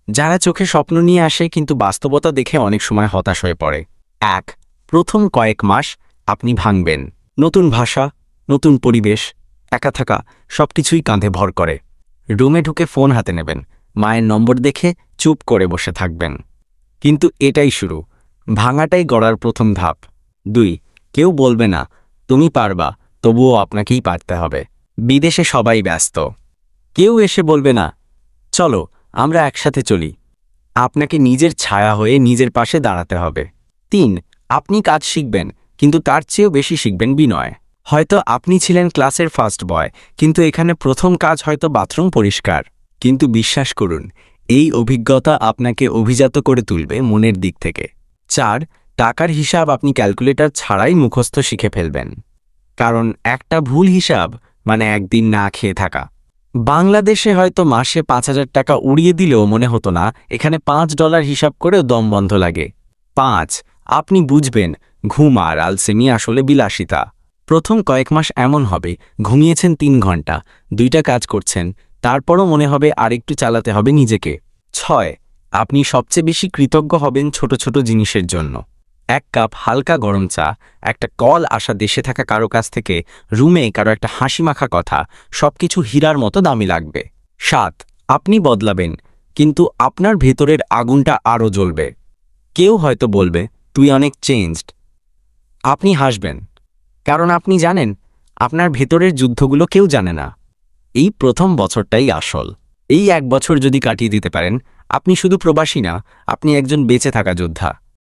যারা চোখে স্বপ্ন নিয়ে আসে কিন্তু বাস্তবতা দেখে অনেক সময় হতাশ হয়ে পড়ে। ১. প্রথম কয়েক মাস আপনি ভাঙবেন। নতুন ভাষা, নতুন পরিবেশ, একা থাকা সবকিছুই কাঁধে ভর করে। রুমে ঢুকে ফোন হাতে নেবেন, মায়ের নম্বর দেখে চুপ করে বসে থাকবেন। কিন্তু এটাই শুরু, ভাঙাটাই গড়ার প্রথম ধাপ। ২. কেউ বলবে না তুমি পারবা, তবুও আপনাকেই পারতে হবে। বিদেশে সবাই ব্যস্ত, কেউ এসে বলবে না চলো আমরা একসাথে চলি। আপনাকে নিজের ছায়া হয়ে নিজের পাশে দাঁড়াতে হবে। ৩. আপনি কাজ শিখবেন, কিন্তু তার চেয়েও বেশি শিখবেন বিনয়। হয়তো আপনি ছিলেন ক্লাসের ফার্স্ট বয়, কিন্তু এখানে প্রথম কাজ হয়তো বাথরুম পরিষ্কার। কিন্তু বিশ্বাস করুন, এই অভিজ্ঞতা আপনাকে অভিজাত করে তুলবে মনের দিক থেকে। ৪. টাকার হিসাব আপনি ক্যালকুলেটর ছাড়াই মুখস্থ শিখে ফেলবেন। কারণ একটা ভুল হিসাব মানে একদিন না খেয়ে থাকা। বাংলাদেশে হয়তো মাসে ৫,০০০ টাকা উড়িয়ে দিলেও মনে হতো না, এখানে $৫ হিসাব করেও দম বন্ধ লাগে। ৫. আপনি বুঝবেন ঘুম আর আলসেমি আসলে বিলাসিতা। প্রথম কয়েক মাস এমন হবে ঘুমিয়েছেন ৩ ঘন্টা, ২টা কাজ করছেন, তারপরও মনে হবে আরেকটু চালাতে হবে নিজেকে। ৬. আপনি সবচেয়ে বেশি কৃতজ্ঞ হবেন ছোট ছোট জিনিসের জন্য। ১ কাপ হালকা গরম চা, একটা কল আসা দেশে থাকা কারো কাছ থেকে, রুমে কারো একটা হাসি মাখা কথা, সবকিছু হীরার মতো দামি লাগবে। ৭. আপনি বদলাবেন, কিন্তু আপনার ভেতরের আগুনটা আরও জ্বলবে। কেউ হয়তো বলবে তুই অনেক চেঞ্জড। আপনি হাসবেন, কারণ আপনি জানেন আপনার ভেতরের যুদ্ধগুলো কেউ জানে না। এই প্রথম বছরটাই আসল। এই ১ বছর যদি কাটিয়ে দিতে পারেন, আপনি শুধু প্রবাসী না, আপনি একজন বেঁচে থাকা যোদ্ধা।